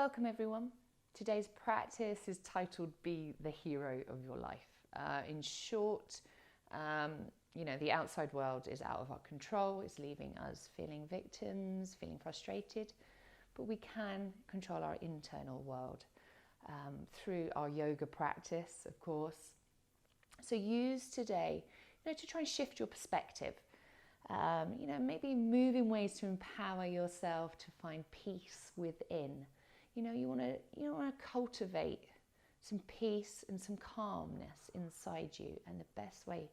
welcome everyone. Today's practice is titled Be the Hero of Your Life. In short, the outside world is out of our control. It's leaving us feeling victims, feeling frustrated, but we can control our internal world through our yoga practice, of course. So use today, to try and shift your perspective. Maybe move in ways to empower yourself to find peace within. You want to cultivate some peace and some calmness inside you, and the best way,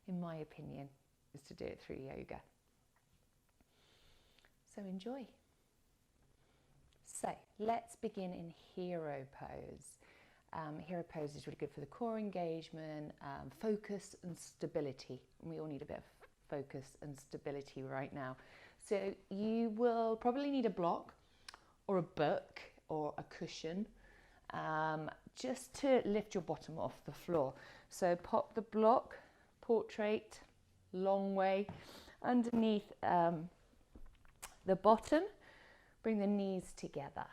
in my opinion, is to do it through yoga. So enjoy. So let's begin in hero pose. Hero pose is really good for the core engagement, focus and stability. We all need a bit of focus and stability right now. So you will probably need a block or a book or a cushion just to lift your bottom off the floor. So pop the block, portrait, long way underneath the bottom. Bring the knees together.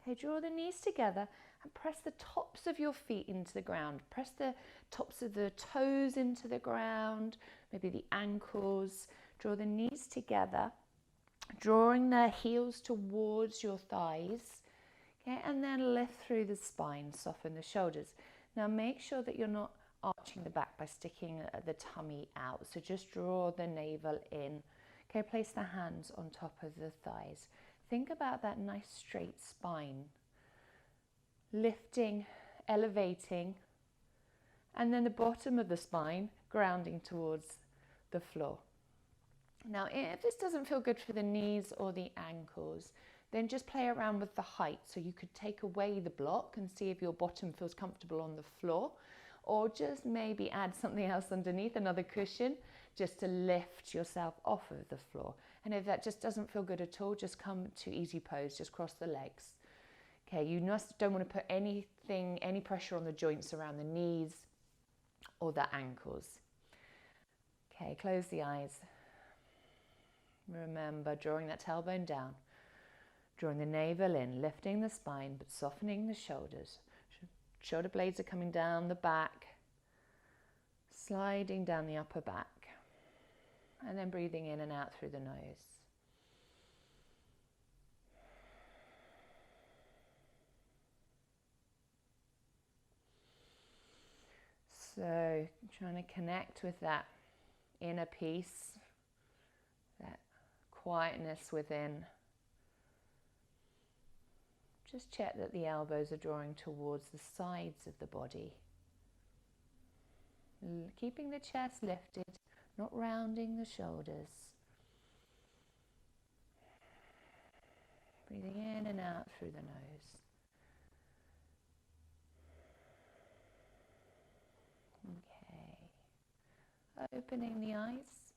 Okay, draw the knees together and press the tops of your feet into the ground. Press the tops of the toes into the ground, maybe the ankles. Draw the knees together, drawing the heels towards your thighs. Okay, and then lift through the spine, soften the shoulders. Now make sure that you're not arching the back by sticking the tummy out. So just draw the navel in. Okay, place the hands on top of the thighs. Think about that nice straight spine. Lifting, elevating, and then the bottom of the spine grounding towards the floor. Now, if this doesn't feel good for the knees or the ankles, then just play around with the height. So you could take away the block and see if your bottom feels comfortable on the floor, or just maybe add something else underneath, another cushion, just to lift yourself off of the floor. And if that just doesn't feel good at all, just come to easy pose, just cross the legs. Okay, you don't want to put any pressure on the joints around the knees or the ankles. Okay, close the eyes. Remember, drawing that tailbone down, drawing the navel in, lifting the spine, but softening the shoulders. Shoulder blades are coming down the back, sliding down the upper back, and then breathing in and out through the nose. So, trying to connect with that inner peace, that quietness within. Just check that the elbows are drawing towards the sides of the body. Keeping the chest lifted, not rounding the shoulders. Breathing in and out through the nose. Okay. Opening the eyes.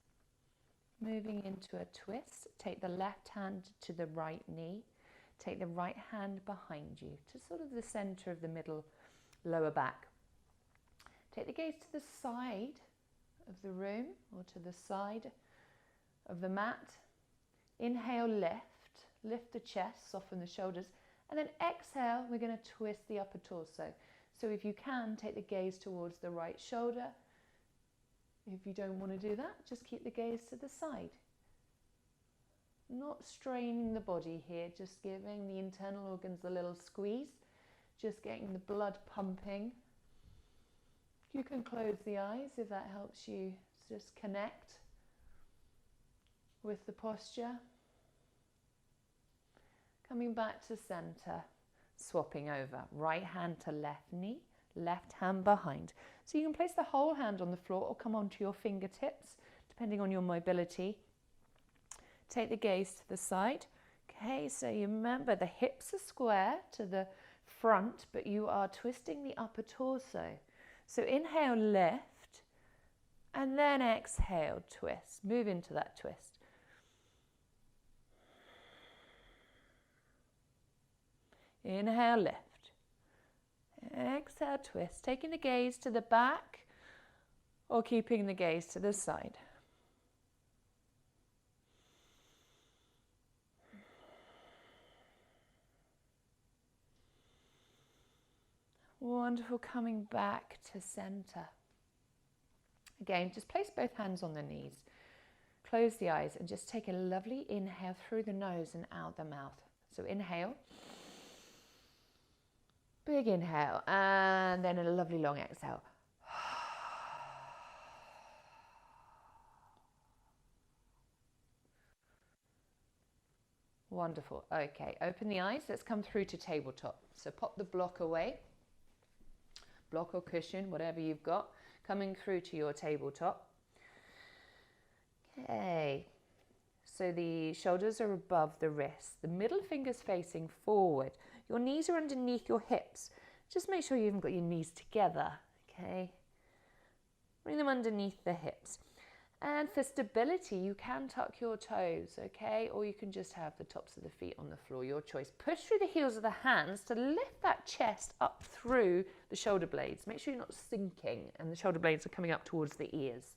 Moving into a twist. Take the left hand to the right knee. Take the right hand behind you to sort of the center of the middle lower back. Take the gaze to the side of the room or to the side of the mat. Inhale, lift the chest, soften the shoulders, and then exhale, we're going to twist the upper torso. So if you can, take the gaze towards the right shoulder. If you don't want to do that, just keep the gaze to the side. Not straining the body here, just giving the internal organs a little squeeze, just getting the blood pumping. You can close the eyes if that helps you just connect with the posture. Coming back to center, swapping over, right hand to left knee, left hand behind. So you can place the whole hand on the floor or come onto your fingertips, depending on your mobility. Take the gaze to the side. Okay, so you remember the hips are square to the front, but you are twisting the upper torso. So inhale, lift, and then exhale, twist. Move into that twist. Inhale, lift. Exhale, twist. Taking the gaze to the back or keeping the gaze to the side. Wonderful, coming back to center. Again, just place both hands on the knees. Close the eyes and just take a lovely inhale through the nose and out the mouth. So inhale, big inhale, and then a lovely long exhale. Wonderful. Okay, open the eyes. Let's come through to tabletop. So pop the block away. Block or cushion, whatever you've got. Coming through to your tabletop. Okay. So the shoulders are above the wrists. The middle finger's facing forward. Your knees are underneath your hips. Just make sure you haven't got your knees together. Okay. Bring them underneath the hips. And for stability, you can tuck your toes, okay? Or you can just have the tops of the feet on the floor, your choice. Push through the heels of the hands to lift that chest up through the shoulder blades. Make sure you're not sinking and the shoulder blades are coming up towards the ears.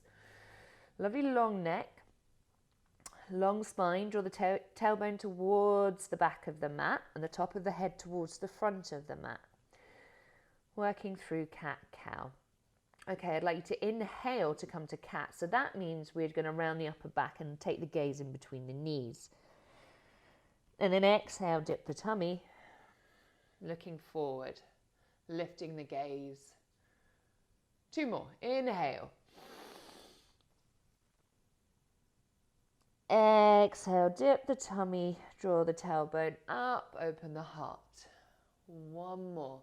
Lovely long neck, long spine. Draw the tailbone towards the back of the mat and the top of the head towards the front of the mat. Working through cat-cow. Okay, I'd like you to inhale to come to cat. So that means we're going to round the upper back and take the gaze in between the knees. And then exhale, dip the tummy. Looking forward, lifting the gaze. 2 more. Inhale. Exhale, dip the tummy, draw the tailbone up, open the heart. 1 more.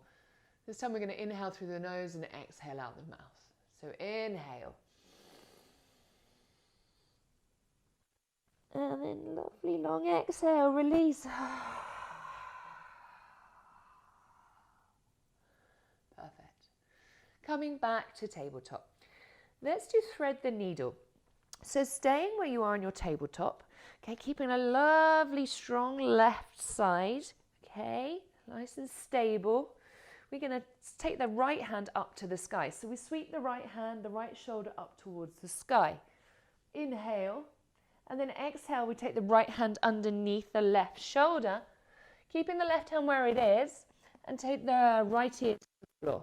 This time we're going to inhale through the nose and exhale out the mouth. So inhale. And then lovely long exhale, release. Perfect. Coming back to tabletop. Let's do thread the needle. So staying where you are on your tabletop, okay, keeping a lovely strong left side, okay, nice and stable. We're going to take the right hand up to the sky. So we sweep the right hand, the right shoulder up towards the sky. Inhale, and then exhale, we take the right hand underneath the left shoulder, keeping the left hand where it is, and take the right ear to the floor.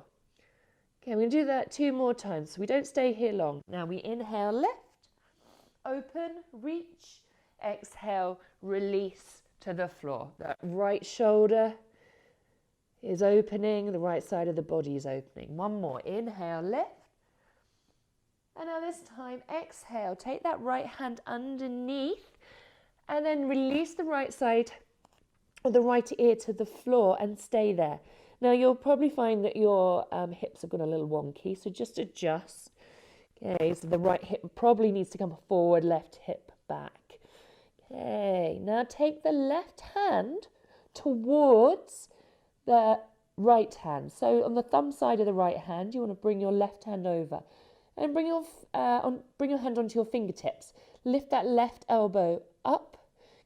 Okay, we're going to do that 2 more times, so we don't stay here long. Now we inhale, lift, open, reach, exhale, release to the floor. That right shoulder is opening, the right side of the body is opening. 1 more. Inhale, lift. And now this time, exhale. Take that right hand underneath and then release the right side or the right ear to the floor and stay there. Now you'll probably find that your hips have gone a little wonky, so just adjust. Okay, so the right hip probably needs to come forward, left hip back. Okay, now take the left hand towards the right hand. So on the thumb side of the right hand, you want to bring your left hand over and bring your hand onto your fingertips. Lift that left elbow up,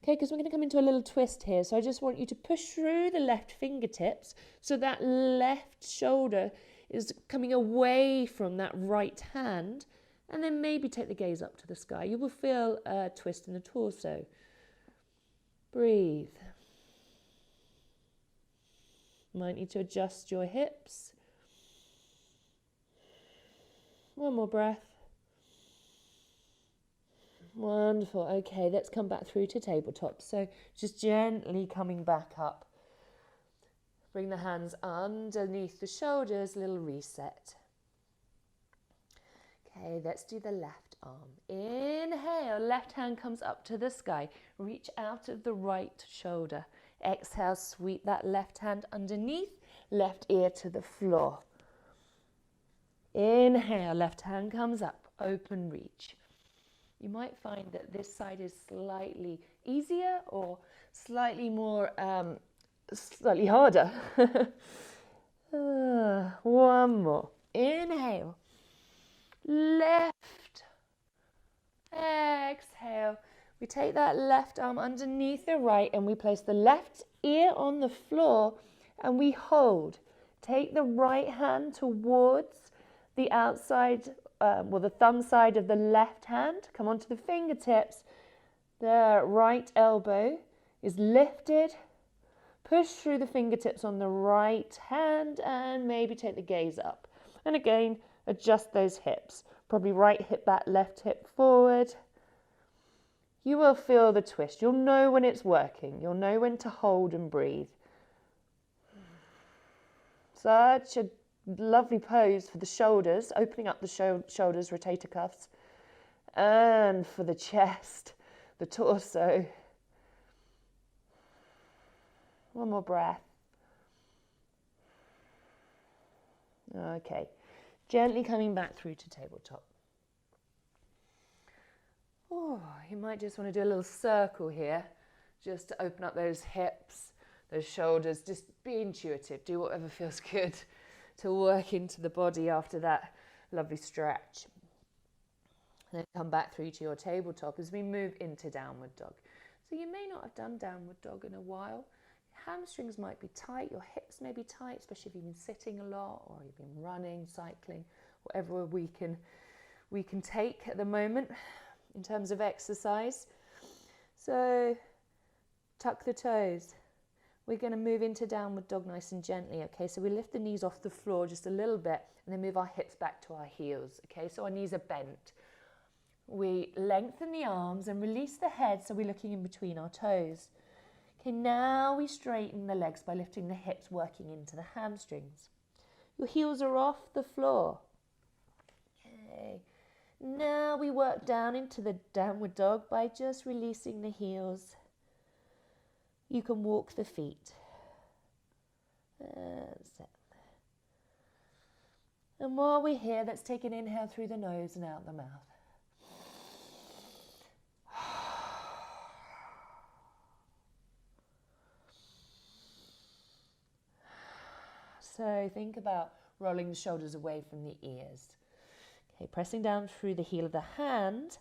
okay, because we're going to come into a little twist here. So I just want you to push through the left fingertips so that left shoulder is coming away from that right hand, and then maybe take the gaze up to the sky. You will feel a twist in the torso. Breathe. Might need to adjust your hips. 1 more breath. Wonderful. Okay, let's come back through to tabletop. So just gently coming back up. Bring the hands underneath the shoulders, little reset. Okay, let's do the left arm. Inhale, left hand comes up to the sky. Reach out of the right shoulder. Exhale, sweep that left hand underneath, left ear to the floor. Inhale, left hand comes up, open reach. You might find that this side is slightly easier or slightly more, slightly harder. 1 more. Inhale, left, exhale. We take that left arm underneath the right and we place the left ear on the floor and we hold. Take the right hand towards the outside, the thumb side of the left hand. Come onto the fingertips. The right elbow is lifted Push through the fingertips on the right hand and maybe take the gaze up. And again, adjust those hips. Probably right hip back, left hip forward. You will feel the twist. You'll know when it's working. You'll know when to hold and breathe. Such a lovely pose for the shoulders, opening up the shoulders, rotator cuffs, and for the chest, the torso. One more breath. Okay, gently coming back through to tabletop. Oh, you might just want to do a little circle here, just to open up those hips, those shoulders. Just be intuitive, do whatever feels good to work into the body after that lovely stretch. Then come back through to your tabletop as we move into downward dog. So you may not have done downward dog in a while. Hamstrings might be tight, your hips may be tight, especially if you've been sitting a lot or you've been running, cycling, whatever we can take at the moment in terms of exercise. So tuck the toes. We're going to move into downward dog nice and gently, okay? So we lift the knees off the floor just a little bit and then move our hips back to our heels, okay? So our knees are bent. We lengthen the arms and release the head so we're looking in between our toes. Okay, now we straighten the legs by lifting the hips, working into the hamstrings. Your heels are off the floor. Okay, now we work down into the downward dog by just releasing the heels. You can walk the feet. That's it. And while we're here, let's take an inhale through the nose and out the mouth. So think about rolling the shoulders away from the ears. Okay, pressing down through the heel of the hand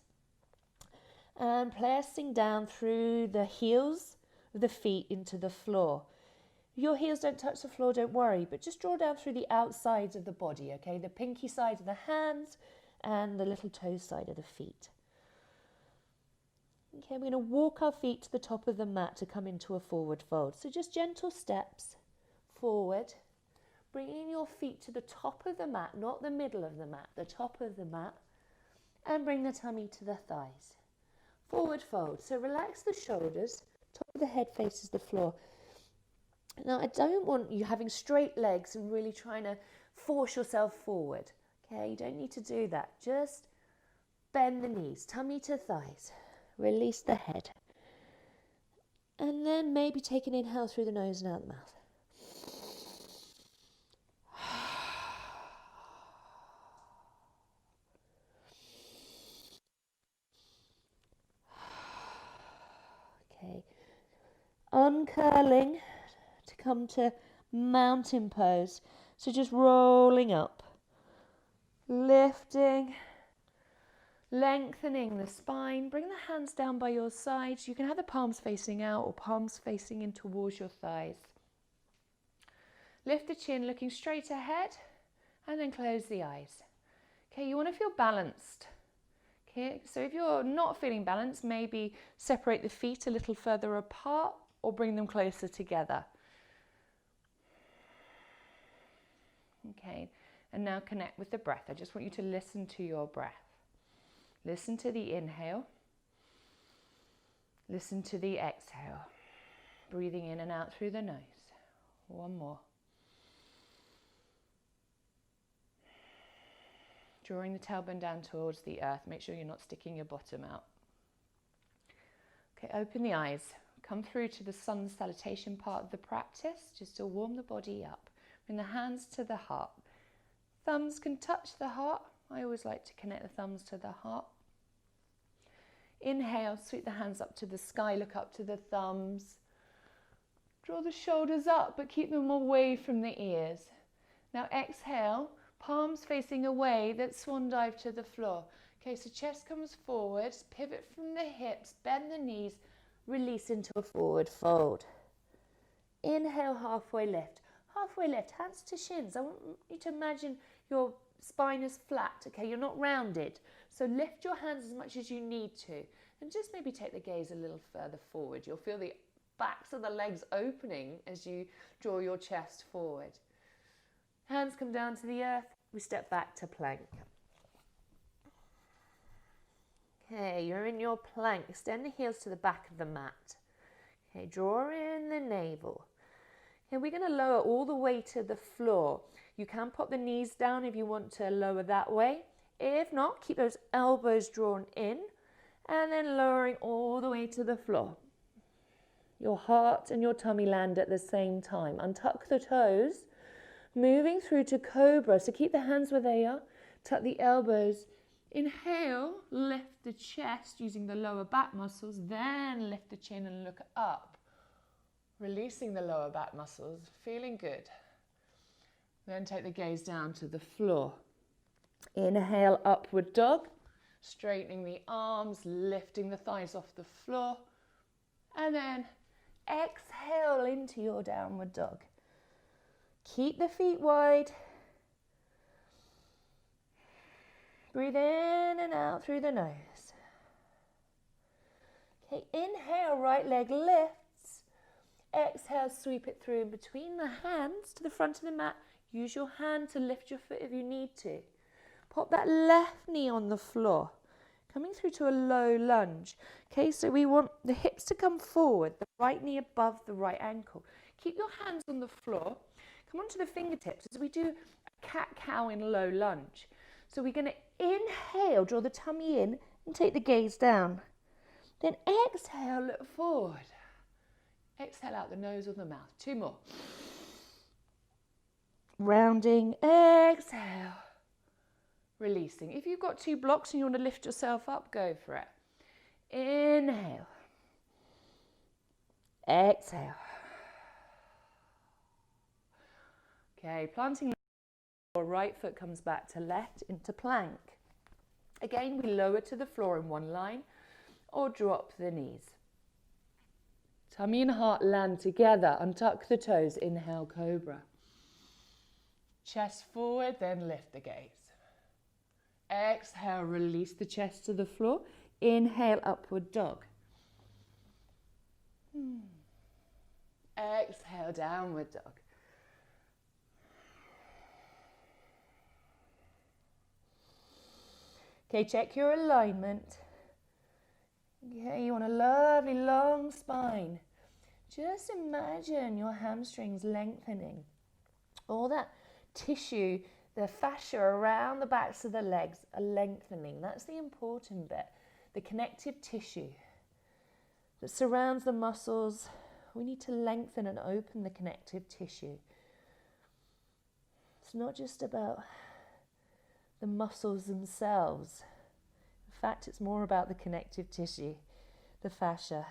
and pressing down through the heels of the feet into the floor. If your heels don't touch the floor, don't worry, but just draw down through the outsides of the body, okay? The pinky side of the hands and the little toe side of the feet. Okay, we're going to walk our feet to the top of the mat to come into a forward fold. So just gentle steps forward. Bringing your feet to the top of the mat, not the middle of the mat, the top of the mat, and bring the tummy to the thighs. Forward fold. So relax the shoulders, top of the head faces the floor. Now, I don't want you having straight legs and really trying to force yourself forward. Okay, you don't need to do that. Just bend the knees, tummy to thighs. Release the head. And then maybe take an inhale through the nose and out the mouth. Okay, uncurling to come to mountain pose. So just rolling up, lifting, lengthening the spine. Bring the hands down by your sides. You can have the palms facing out or palms facing in towards your thighs. Lift the chin, looking straight ahead, and then close the eyes. Okay, you want to feel balanced. Okay, so if you're not feeling balanced, maybe separate the feet a little further apart or bring them closer together. Okay, and now connect with the breath. I just want you to listen to your breath. Listen to the inhale. Listen to the exhale. Breathing in and out through the nose. One more. Drawing the tailbone down towards the earth. Make sure you're not sticking your bottom out. Okay, open the eyes. Come through to the sun salutation part of the practice, just to warm the body up. Bring the hands to the heart. Thumbs can touch the heart. I always like to connect the thumbs to the heart. Inhale, sweep the hands up to the sky, look up to the thumbs. Draw the shoulders up, but keep them away from the ears. Now exhale. Palms facing away, that swan dive to the floor. Okay, so chest comes forward, pivot from the hips, bend the knees, release into a forward fold. Inhale, halfway lift. Halfway lift, hands to shins. I want you to imagine your spine is flat, okay? You're not rounded. So lift your hands as much as you need to. And just maybe take the gaze a little further forward. You'll feel the backs of the legs opening as you draw your chest forward. Hands come down to the earth. We step back to plank. Okay, you're in your plank. Extend the heels to the back of the mat. Okay, draw in the navel. Okay, we're going to lower all the way to the floor. You can pop the knees down if you want to lower that way. If not, keep those elbows drawn in and then lowering all the way to the floor. Your heart and your tummy land at the same time. Untuck the toes, moving through to Cobra. So keep the hands where they are. Tuck the elbows. Inhale, lift the chest using the lower back muscles. Then lift the chin and look up. Releasing the lower back muscles, feeling good. Then take the gaze down to the floor. Inhale, upward dog. Straightening the arms, lifting the thighs off the floor. And then exhale into your downward dog. Keep the feet wide. Breathe in and out through the nose. Okay, inhale, right leg lifts. Exhale, sweep it through in between the hands to the front of the mat. Use your hand to lift your foot if you need to. Pop that left knee on the floor. Coming through to a low lunge. Okay, so we want the hips to come forward, the right knee above the right ankle. Keep your hands on the floor. Come onto the fingertips as we do a cat-cow in low lunge. So we're going to inhale, draw the tummy in and take the gaze down. Then exhale, look forward. Exhale out the nose or the mouth. 2 more. Rounding, exhale. Releasing. If you've got 2 blocks and you want to lift yourself up, go for it. Inhale. Exhale. Okay, planting the right foot comes back to left into plank. Again, we lower to the floor in one line or drop the knees. Tummy and heart land together. Untuck the toes. Inhale, Cobra. Chest forward, then lift the gaze. Exhale, release the chest to the floor. Inhale, upward dog. Exhale, downward dog. Okay, check your alignment. Okay, you want a lovely long spine. Just imagine your hamstrings lengthening. All that tissue, the fascia around the backs of the legs are lengthening. That's the important bit. The connective tissue that surrounds the muscles. We need to lengthen and open the connective tissue. It's not just about the muscles themselves. In fact, it's more about the connective tissue, the fascia.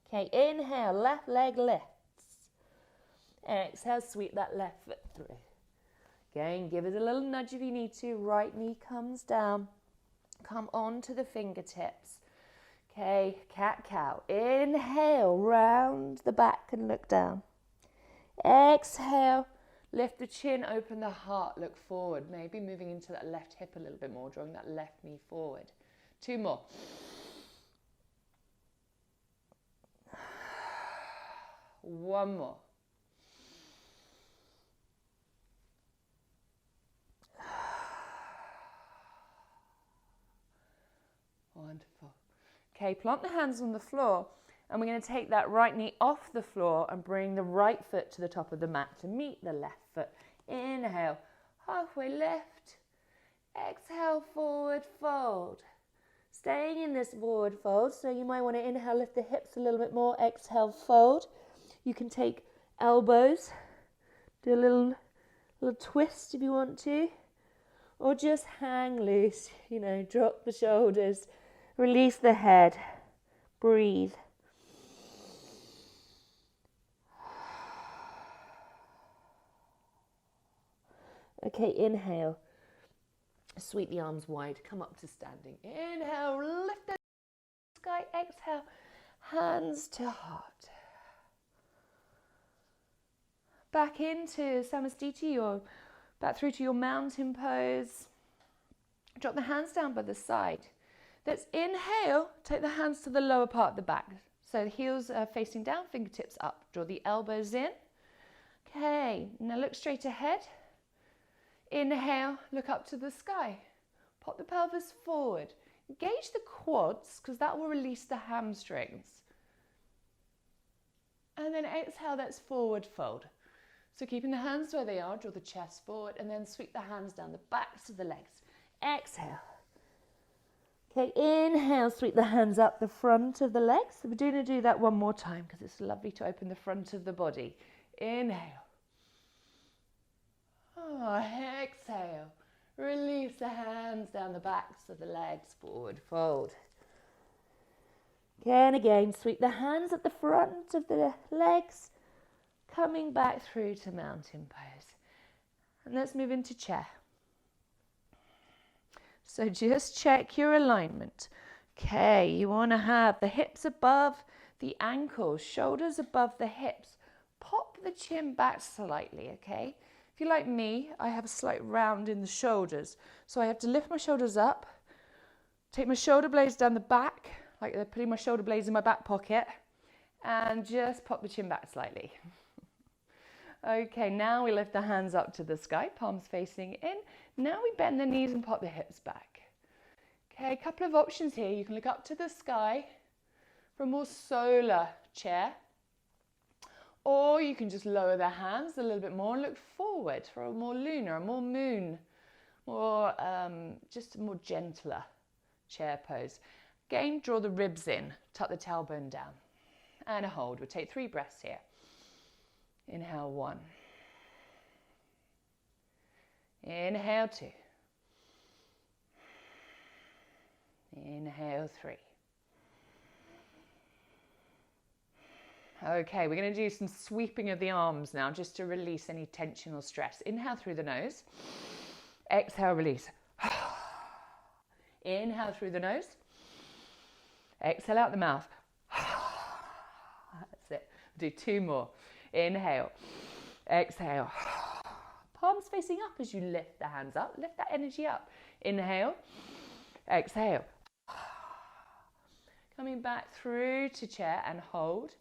Okay, inhale, left leg lifts. Exhale, sweep that left foot through. Again, give it a little nudge if you need to. Right knee comes down. Come on to the fingertips. Okay, cat-cow. Inhale, round the back and look down. Exhale. Lift the chin, open the heart, look forward. Maybe moving into that left hip a little bit more, drawing that left knee forward. 2 more. One more. Wonderful. Okay, plant the hands on the floor. And we're going to take that right knee off the floor and bring the right foot to the top of the mat to meet the left foot. Inhale, halfway lift. Exhale, forward fold. Staying in this forward fold, so you might want to inhale, lift the hips a little bit more. Exhale, fold. You can take elbows, do a little twist if you want to, or just hang loose, drop the shoulders, release the head, breathe. Okay, inhale, sweep the arms wide, come up to standing. Inhale, lift the sky, exhale, hands to heart. Back into Samastiti or back through to your mountain pose. Drop the hands down by the side. Let's inhale, take the hands to the lower part of the back. So the heels are facing down, fingertips up. Draw the elbows in. Okay, now look straight ahead. Inhale, look up to the sky. Pop the pelvis forward. Engage the quads because that will release the hamstrings. And then exhale, that's forward fold. So keeping the hands where they are, draw the chest forward and then sweep the hands down the backs of the legs. Exhale. Okay, inhale, sweep the hands up the front of the legs. So we're going to do that one more time because it's lovely to open the front of the body. Inhale. Oh, exhale. Release the hands down the backs of the legs, forward fold. Again, again, sweep the hands at the front of the legs, coming back through to mountain pose. And let's move into chair. So just check your alignment. Okay, you want to have the hips above the ankles, shoulders above the hips. Pop the chin back slightly, okay? If you're like me, I have a slight round in the shoulders. So I have to lift my shoulders up, take my shoulder blades down the back, like they're putting my shoulder blades in my back pocket, and just pop the chin back slightly. Okay, now we lift the hands up to the sky, palms facing in. Now we bend the knees and pop the hips back. Okay, a couple of options here. You can look up to the sky for a more solar chair, or you can just lower the hands a little bit more and look forward for a more lunar, a more moon, more just a more gentler chair pose. Again, draw the ribs in, tuck the tailbone down, and hold. We'll take 3 breaths here. Inhale 1. Inhale 2. Inhale 3. Okay, we're going to do some sweeping of the arms now just to release any tension or stress. Inhale through the nose. Exhale, release. Inhale through the nose. Exhale out the mouth. That's it. Do 2 more. Inhale. Exhale. Palms facing up as you lift the hands up. Lift that energy up. Inhale. Exhale. Coming back through to chair and hold.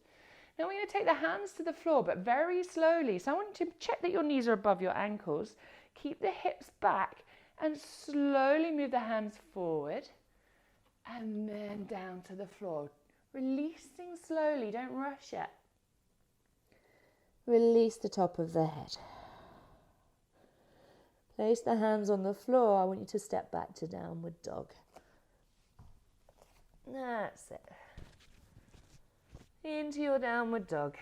Now we're going to take the hands to the floor, but very slowly. So I want you to check that your knees are above your ankles. Keep the hips back and slowly move the hands forward and then down to the floor. Releasing slowly, don't rush it. Release the top of the head. Place the hands on the floor. I want you to step back to downward dog. That's it. Into your downward dog.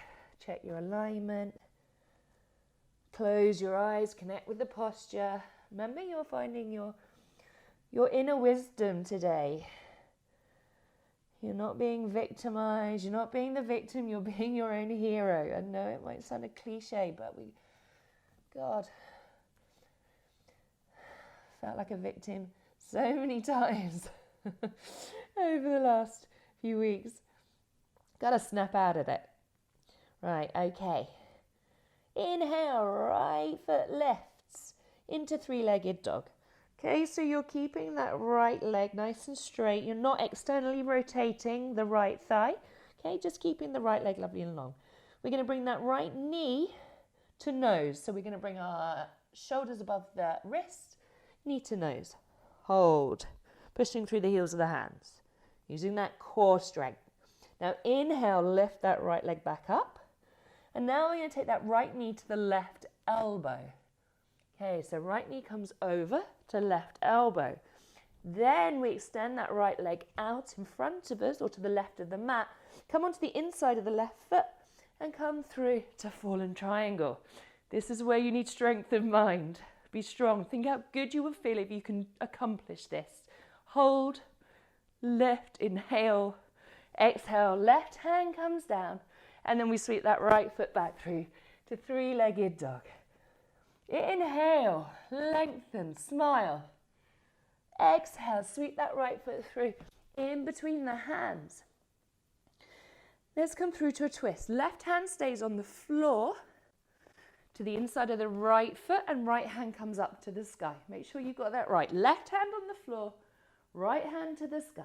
Check your alignment. Close your eyes, connect with the posture. Remember, you're finding your inner wisdom today. You're not being victimized. You're not being the victim. You're being your own hero. I know it might sound a cliche, but God, felt like a victim so many times over the last few weeks. Got to snap out of it. Right, okay. Inhale, right foot lifts into 3-legged dog. Okay, so you're keeping that right leg nice and straight. You're not externally rotating the right thigh. Okay, just keeping the right leg lovely and long. We're going to bring that right knee to nose. So we're going to bring our shoulders above the wrist, knee to nose. Hold, pushing through the heels of the hands, using that core strength. Now inhale, lift that right leg back up. And now we're going to take that right knee to the left elbow. Okay, so right knee comes over to left elbow. Then we extend that right leg out in front of us or to the left of the mat. Come onto the inside of the left foot and come through to fallen triangle. This is where you need strength of mind. Be strong. Think how good you will feel if you can accomplish this. Hold, lift, inhale, exhale, left hand comes down. And then we sweep that right foot back through to 3-legged dog. Inhale, lengthen, smile. Exhale, sweep that right foot through in between the hands. Let's come through to a twist. Left hand stays on the floor to the inside of the right foot and right hand comes up to the sky. Make sure you've got that right. Left hand on the floor, right hand to the sky.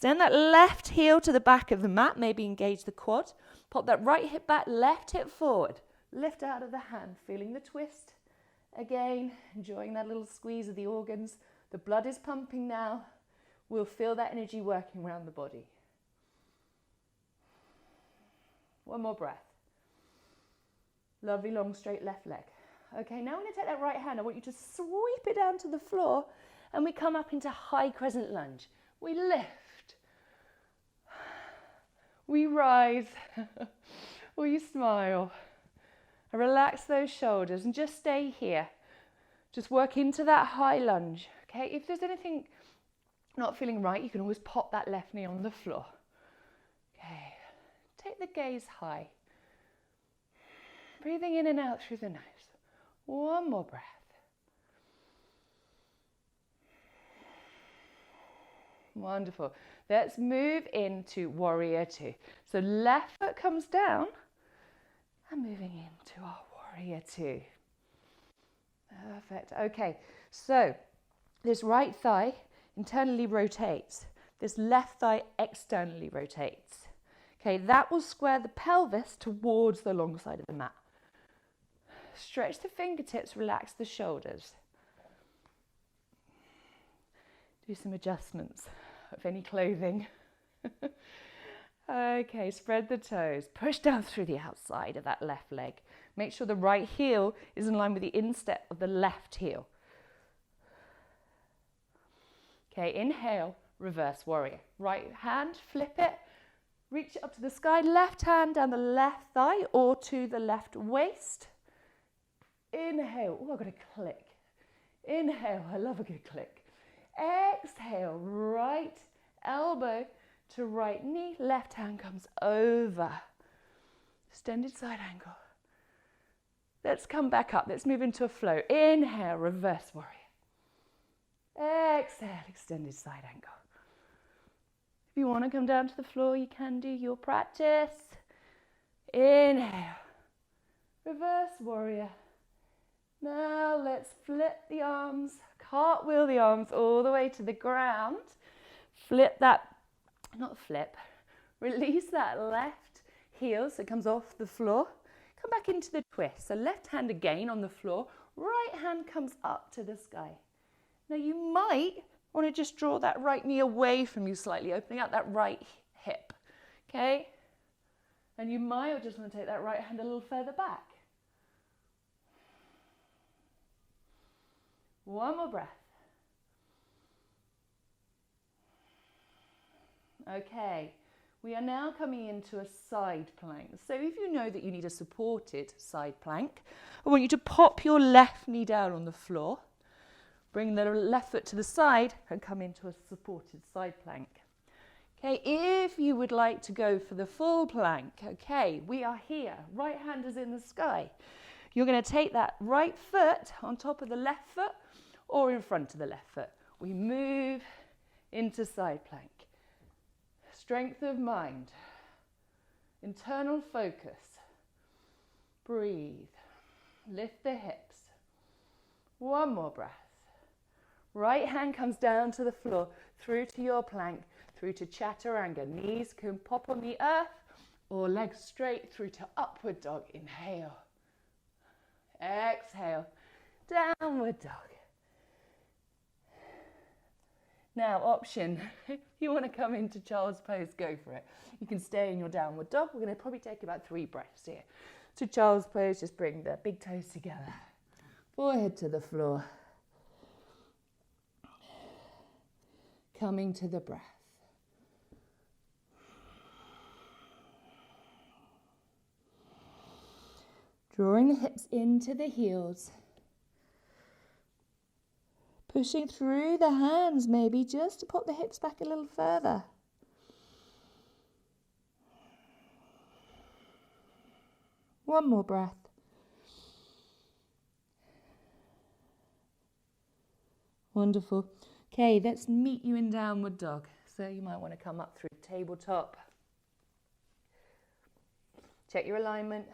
Extend that left heel to the back of the mat, maybe engage the quad. Pop that right hip back, left hip forward. Lift out of the hand, feeling the twist. Again, enjoying that little squeeze of the organs. The blood is pumping now. We'll feel that energy working around the body. One more breath. Lovely long straight left leg. Okay, now I'm going to take that right hand. I want you to sweep it down to the floor and we come up into high crescent lunge. We lift. We rise. We smile. Relax those shoulders and just stay here. Just work into that high lunge. Okay, if there's anything not feeling right, you can always pop that left knee on the floor. Okay, take the gaze high. Breathing in and out through the nose. One more breath. Wonderful. Let's move into warrior two. So left foot comes down and moving into our warrior two. Perfect. Okay, so this right thigh internally rotates. This left thigh externally rotates. Okay, that will square the pelvis towards the long side of the mat. Stretch the fingertips, relax the shoulders. Do some adjustments of any clothing. Okay, spread the toes. Push down through the outside of that left leg. Make sure the right heel is in line with the instep of the left heel. Okay, inhale, reverse warrior. Right hand, flip it. Reach it up to the sky. Left hand down the left thigh or to the left waist. Inhale. Oh, I've got a click. Inhale. I love a good click. Exhale. Right elbow to right knee. Left hand comes over. Extended side angle. Let's come back up. Let's move into a flow. Inhale. Reverse warrior. Exhale. Extended side angle. If you want to come down to the floor, you can do your practice. Inhale. Reverse warrior. Now let's flip the arms, cartwheel the arms all the way to the ground. Flip that, not flip, release that left heel so it comes off the floor. Come back into the twist. So left hand again on the floor, right hand comes up to the sky. Now you might want to just draw that right knee away from you slightly, opening out that right hip, okay? And you might just want to take that right hand a little further back. One more breath. Okay, we are now coming into a side plank. So if you know that you need a supported side plank, I want you to pop your left knee down on the floor, bring the left foot to the side and come into a supported side plank. Okay, if you would like to go for the full plank, okay, we are here. Right hand is in the sky. You're going to take that right foot on top of the left foot or in front of the left foot. We move into side plank. Strength of mind, internal focus. Breathe. Lift the hips. One more breath. Right hand comes down to the floor, through to your plank, through to chaturanga. Knees can pop on the earth or legs straight through to upward dog. Inhale. Exhale. Downward dog. Now, option, if you want to come into child's pose, go for it. You can stay in your downward dog. We're going to probably take about 3 breaths here. So child's pose, just bring the big toes together. Forehead to the floor. Coming to the breath. Drawing the hips into the heels. Pushing through the hands maybe just to pop the hips back a little further. One more breath. Wonderful. Okay, let's meet you in downward dog. So you might want to come up through tabletop. Check your alignment.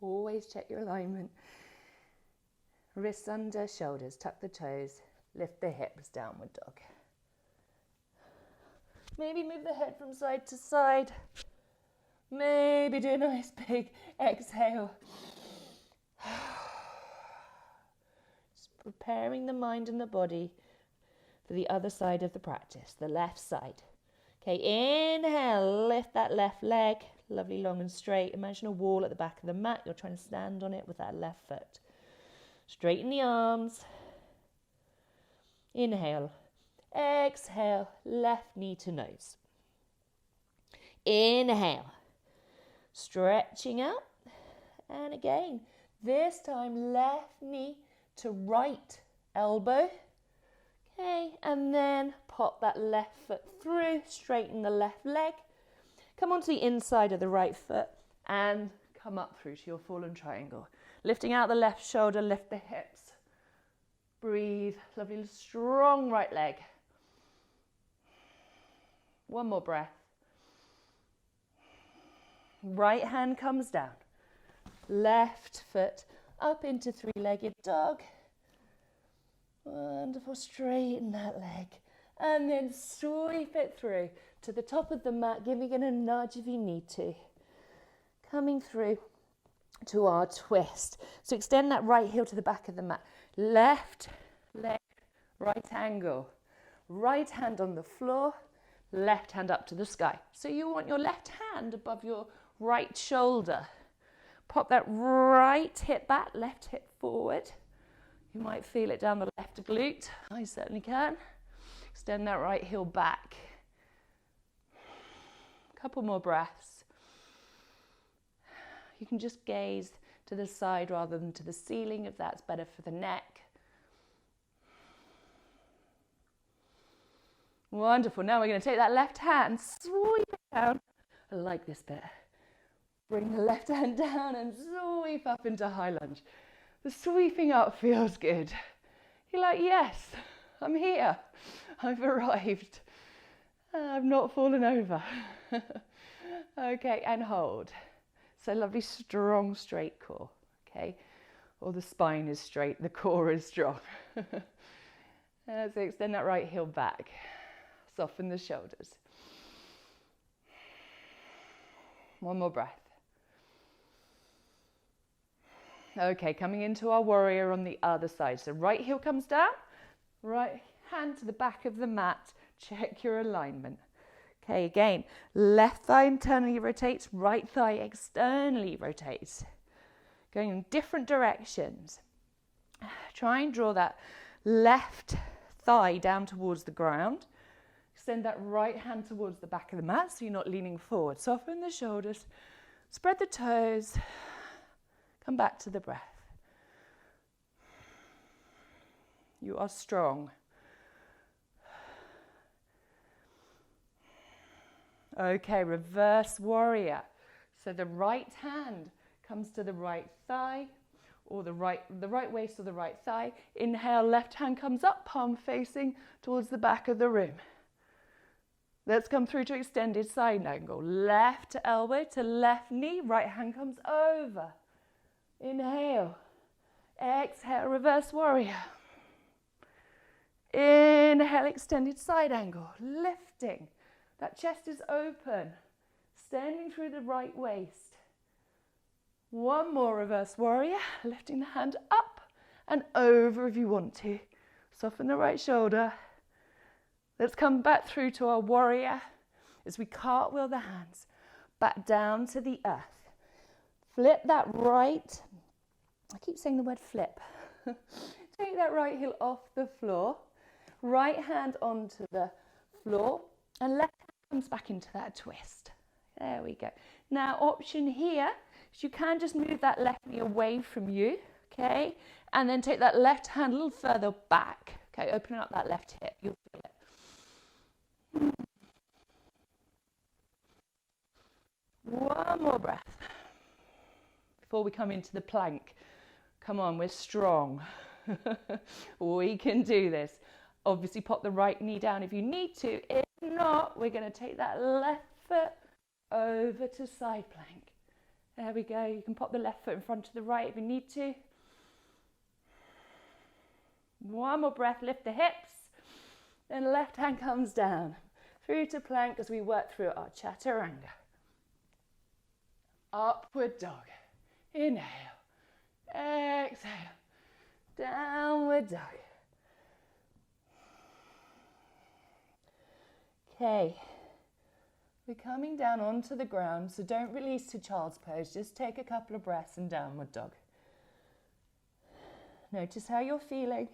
Always check your alignment. Wrists under, shoulders, tuck the toes, lift the hips, downward dog. Maybe move the head from side to side. Maybe do a nice big exhale. Just preparing the mind and the body for the other side of the practice, the left side. Okay, inhale, lift that left leg, lovely long and straight. Imagine a wall at the back of the mat. You're trying to stand on it with that left foot. Straighten the arms. Inhale, exhale, left knee to nose. Inhale, stretching out. And again, this time left knee to right elbow. Okay, and then pop that left foot through, straighten the left leg. Come onto the inside of the right foot and come up through to your fallen triangle. Lifting out the left shoulder, lift the hips. Breathe, lovely strong right leg. One more breath. Right hand comes down. Left foot up into three-legged dog. Wonderful, straighten that leg. And then sweep it through to the top of the mat, giving it a nudge if you need to. Coming through to our twist. So extend that right heel to the back of the mat. Left leg, right angle. Right hand on the floor, left hand up to the sky. So you want your left hand above your right shoulder. Pop that right hip back, left hip forward. You might feel it down the left glute. I certainly can. Extend that right heel back. Couple more breaths. You can just gaze to the side rather than to the ceiling if that's better for the neck. Wonderful. Now we're going to take that left hand, sweep it down. I like this bit. Bring the left hand down and sweep up into high lunge. The sweeping up feels good. You're like, yes, I'm here. I've arrived. I've not fallen over. Okay, and hold. So lovely, strong, straight core. Okay, or the spine is straight, the core is strong. So extend that right heel back. Soften the shoulders. One more breath. Okay, coming into our warrior on the other side. So right heel comes down, right hand to the back of the mat. Check your alignment. Okay, again, left thigh internally rotates, right thigh externally rotates. Going in different directions. Try and draw that left thigh down towards the ground. Extend that right hand towards the back of the mat so you're not leaning forward. Soften the shoulders, spread the toes, come back to the breath. You are strong. Okay, reverse warrior. So the right hand comes to the right thigh or the right waist or the right thigh. Inhale, left hand comes up, palm facing towards the back of the room. Let's come through to extended side angle. Left elbow to left knee, right hand comes over. Inhale, exhale, reverse warrior. Inhale, extended side angle, lifting. That chest is open, standing through the right waist. One more reverse warrior, lifting the hand up and over if you want to. Soften the right shoulder. Let's come back through to our warrior as we cartwheel the hands back down to the earth. Flip that right, I keep saying the word flip. Take that right heel off the floor, right hand onto the floor, and left hand comes back into that twist. There we go. Now, option here is you can just move that left knee away from you, okay? And then take that left hand a little further back, okay? Opening up that left hip, you'll feel it. One more breath before we come into the plank. Come on, we're strong. We can do this. Obviously, pop the right knee down if you need to. If not, we're going to take that left foot over to side plank. There we go. You can pop the left foot in front of the right if you need to. One more breath, lift the hips. Then left hand comes down. through to plank as we work through our chaturanga. Upward dog. Inhale. Exhale. Downward dog. Okay. We're coming down onto the ground, so don't release to child's pose. Just take a couple of breaths in downward dog. Notice how you're feeling.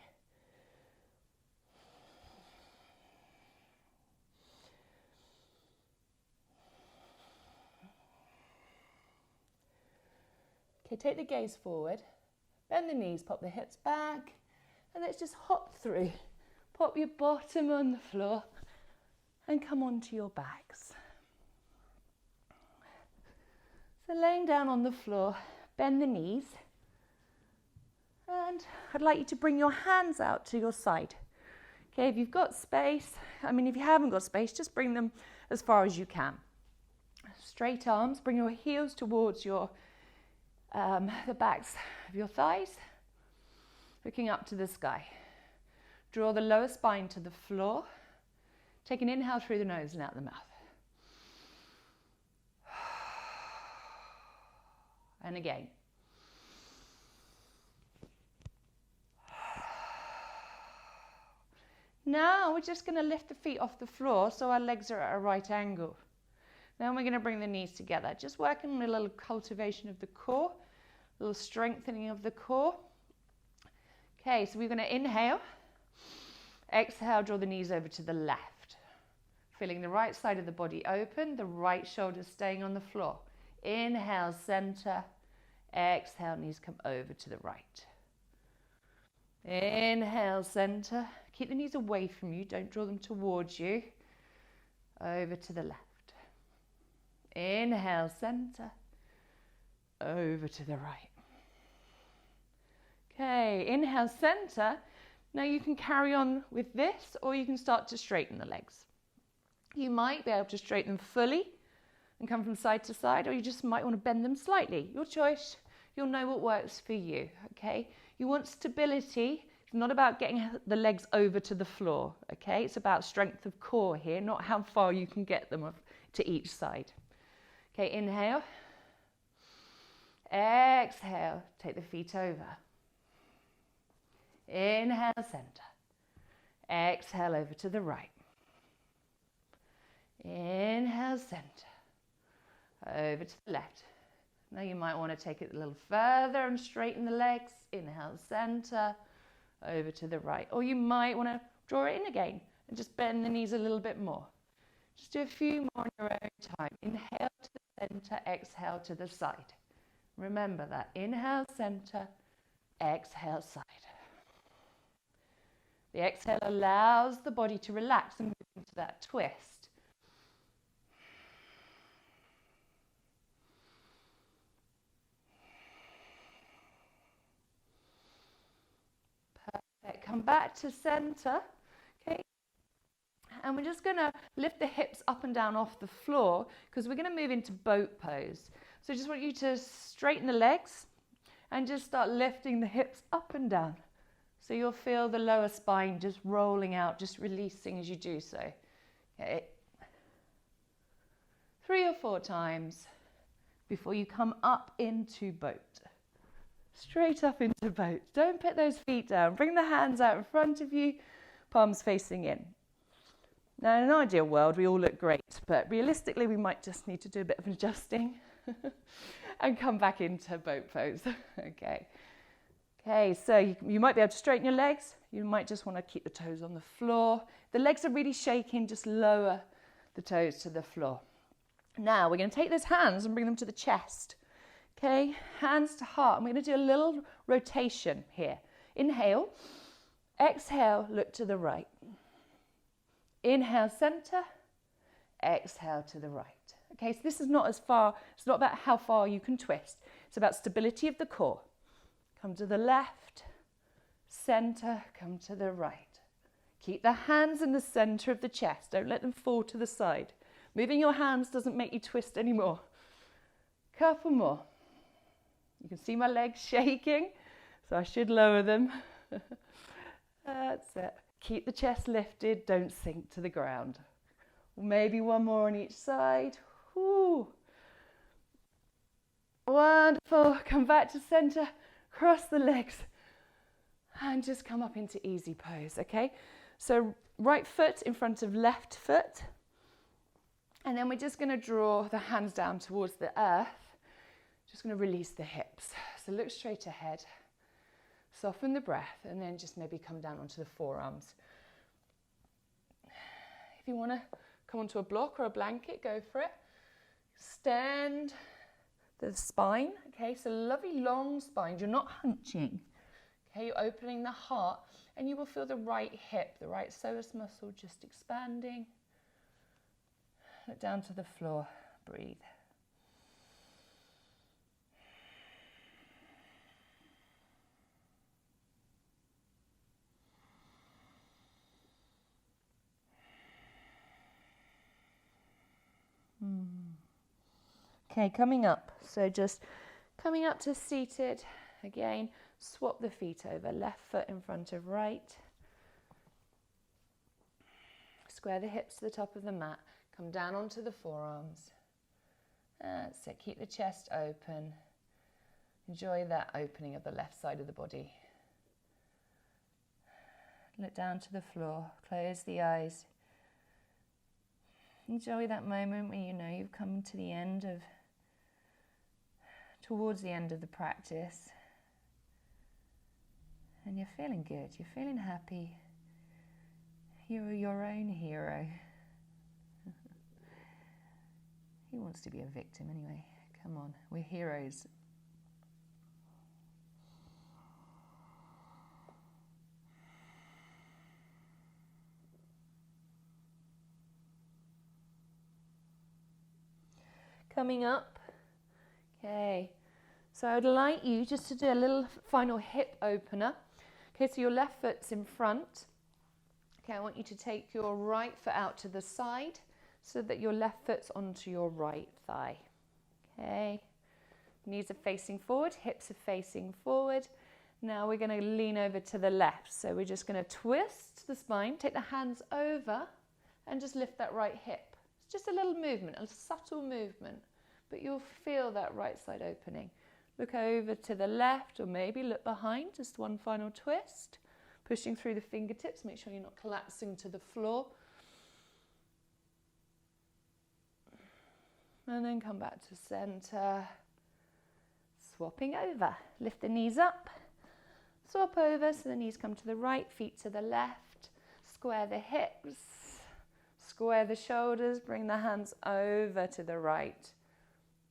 Okay, take the gaze forward, bend the knees, pop the hips back, and let's just hop through. Pop your bottom on the floor and come onto your backs. So laying down on the floor, bend the knees, and I'd like you to bring your hands out to your side. Okay, if you've got space, if you haven't got space, just bring them as far as you can. Straight arms, bring your heels towards your the backs of your thighs, looking up to the sky. Draw the lower spine to the floor. Take an inhale through the nose and out the mouth. And again. Now we're just going to lift the feet off the floor so our legs are at a right angle. Then we're going to bring the knees together. Just working on a little cultivation of the core, a little strengthening of the core. Okay, so we're going to inhale. Exhale, draw the knees over to the left. Feeling the right side of the body open, the right shoulder staying on the floor. Inhale, center. Exhale, knees come over to the right. Inhale, center. Keep the knees away from you. Don't draw them towards you. Over to the left. Inhale, center. Over to the right. Okay, inhale, center. Now you can carry on with this, or you can start to straighten the legs. You might be able to straighten them fully and come from side to side, or you just might want to bend them slightly. Your choice. You'll know what works for you, okay? You want stability. It's not about getting the legs over to the floor, okay? It's about strength of core here, not how far you can get them to each side. Okay, inhale. Exhale, take the feet over. Inhale, center. Exhale, over to the right. Inhale, center. Over to the left. Now you might want to take it a little further and straighten the legs. Inhale, center. Over to the right. Or you might want to draw it in again and just bend the knees a little bit more. Just do a few more in your own time. Inhale to the center, exhale to the side. Remember that. Inhale, center, exhale, side. The exhale allows the body to relax and move into that twist. Perfect. Come back to center. Okay. And we're just going to lift the hips up and down off the floor because we're going to move into boat pose. So I just want you to straighten the legs and just start lifting the hips up and down. So you'll feel the lower spine just rolling out, just releasing as you do so. Okay. 3 or 4 times before you come up into boat. Straight up into boat. Don't put those feet down. Bring the hands out in front of you, palms facing in. Now, in an ideal world, we all look great, but realistically, we might just need to do a bit of adjusting and come back into boat pose. Okay. Okay, so you might be able to straighten your legs. You might just want to keep the toes on the floor. The legs are really shaking, just lower the toes to the floor. Now, we're going to take those hands and bring them to the chest. Okay, hands to heart. And we're going to do a little rotation here. Inhale. Exhale, look to the right. Inhale, center. Exhale to the right. Okay, so this is not as far, it's not about how far you can twist. It's about stability of the core. Come to the left, center, come to the right. Keep the hands in the center of the chest. Don't let them fall to the side. Moving your hands doesn't make you twist anymore. Couple more. You can see my legs shaking, so I should lower them. That's it. Keep the chest lifted, don't sink to the ground. Maybe one more on each side. Woo. Wonderful. Come back to center, cross the legs, and just come up into easy pose, okay? So right foot in front of left foot. And then we're just going to draw the hands down towards the earth. Just going to release the hips. So look straight ahead. Soften the breath, and then just maybe come down onto the forearms. If you want to come onto a block or a blanket, go for it. Extend the spine. Okay, so lovely long spine. You're not hunching. Okay, you're opening the heart, and you will feel the right hip, the right psoas muscle just expanding. Look down to the floor. Breathe. Okay, coming up. So just coming up to seated. Again, swap the feet over. Left foot in front of right. Square the hips to the top of the mat. Come down onto the forearms. That's it. Keep the chest open. Enjoy that opening of the left side of the body. Look down to the floor. Close the eyes. Enjoy that moment when you know you've come to the end of, towards the end of the practice. And you're feeling good. You're feeling happy. You're your own hero. Who wants to be a victim anyway? Come on, we're heroes. Coming up. Okay, so I'd like you just to do a little final hip opener. Okay, so your left foot's in front. Okay, I want you to take your right foot out to the side so that your left foot's onto your right thigh. Okay, knees are facing forward, hips are facing forward. Now we're going to lean over to the left. So we're just going to twist the spine, take the hands over and just lift that right hip. It's just a little movement, a subtle movement, but you'll feel that right side opening. Look over to the left or maybe look behind, just one final twist. Pushing through the fingertips, make sure you're not collapsing to the floor. And then come back to center. Swapping over. Lift the knees up. Swap over so the knees come to the right, feet to the left. Square the hips. Square the shoulders. Bring the hands over to the right.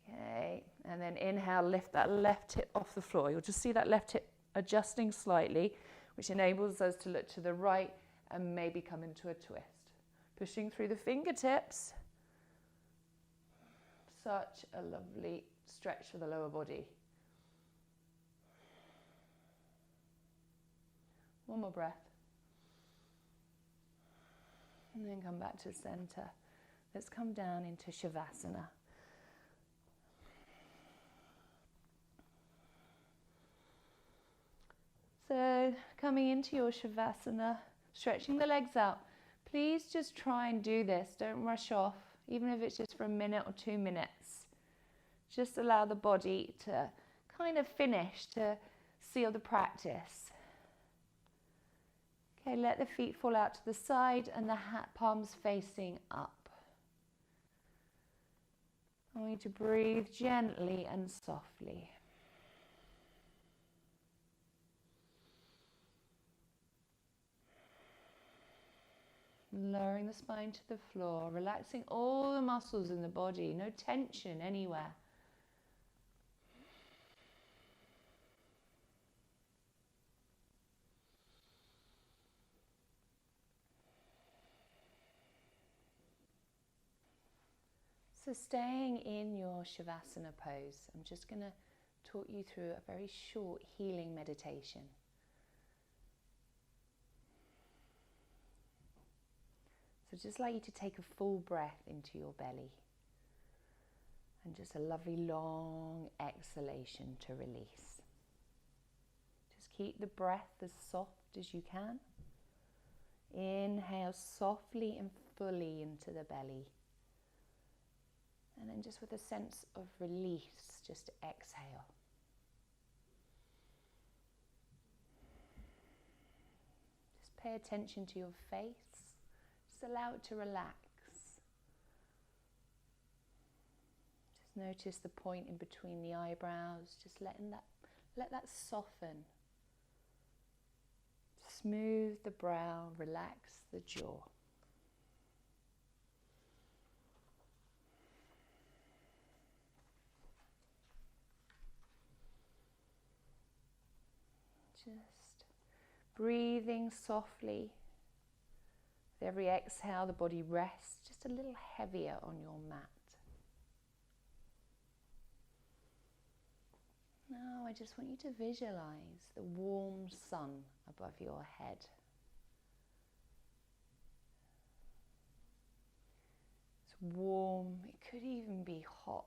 Okay. And then inhale, lift that left hip off the floor. You'll just see that left hip adjusting slightly, which enables us to look to the right and maybe come into a twist. Pushing through the fingertips. Such a lovely stretch for the lower body. One more breath. And then come back to center. Let's come down into Shavasana. So coming into your Shavasana, stretching the legs out. Please just try and do this. Don't rush off, even if it's just for a minute or 2 minutes. Just allow the body to kind of finish, to seal the practice. Okay, let the feet fall out to the side and the palms facing up. I want you to breathe gently and softly. Lowering the spine to the floor, relaxing all the muscles in the body, no tension anywhere. So staying in your Shavasana pose, I'm just going to talk you through a very short healing meditation. So just like you to take a full breath into your belly and just a lovely long exhalation to release. Just keep the breath as soft as you can. Inhale softly and fully into the belly. And then just with a sense of release, just exhale. Just pay attention to your face. Just allow it to relax. Just notice the point in between the eyebrows. Just let that soften. Smooth the brow, relax the jaw. Just breathing softly. With every exhale, the body rests just a little heavier on your mat. Now I just want you to visualize the warm sun above your head. It's warm, it could even be hot.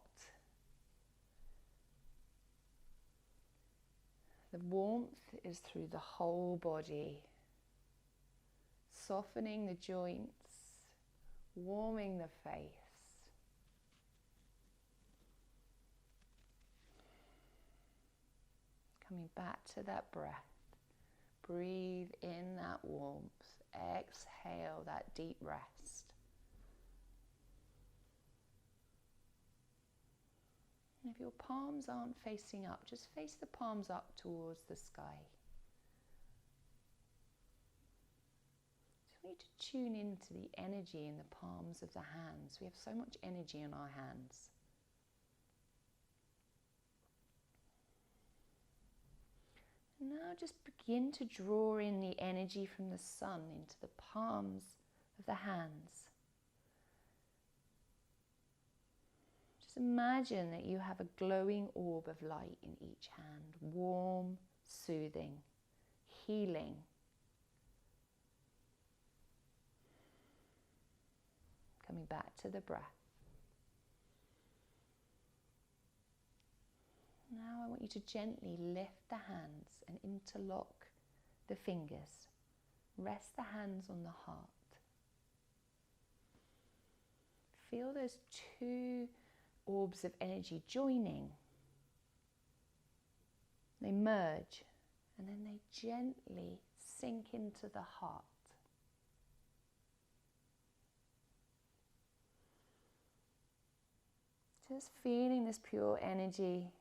The warmth is through the whole body, softening the joints, warming the face. Coming back to that breath. Breathe in that warmth. Exhale that deep rest. And if your palms aren't facing up, just face the palms up towards the sky. Just want you to tune into the energy in the palms of the hands. We have so much energy in our hands. And now just begin to draw in the energy from the sun into the palms of the hands. Just imagine that you have a glowing orb of light in each hand, warm, soothing, healing. Coming back to the breath. Now I want you to gently lift the hands and interlock the fingers. Rest the hands on the heart. Feel those two orbs of energy joining. They merge and then they gently sink into the heart. Just feeling this pure energy,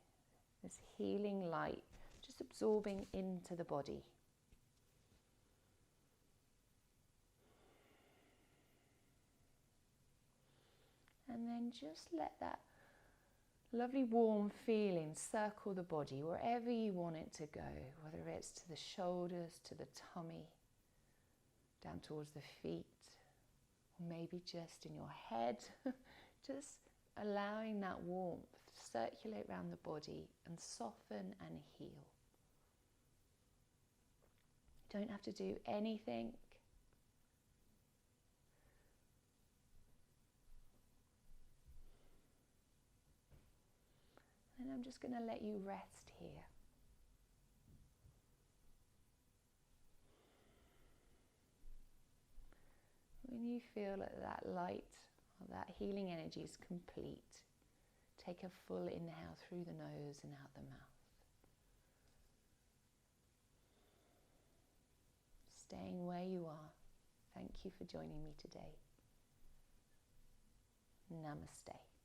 this healing light, just absorbing into the body. And then just let that lovely warm feeling circle the body wherever you want it to go, whether it's to the shoulders, to the tummy, down towards the feet, or maybe just in your head. Just allowing that warmth to circulate around the body and soften and heal. You don't have to do anything. And I'm just going to let you rest here. When you feel that light or that healing energy is complete, take a full inhale through the nose and out the mouth. Staying where you are. Thank you for joining me today. Namaste.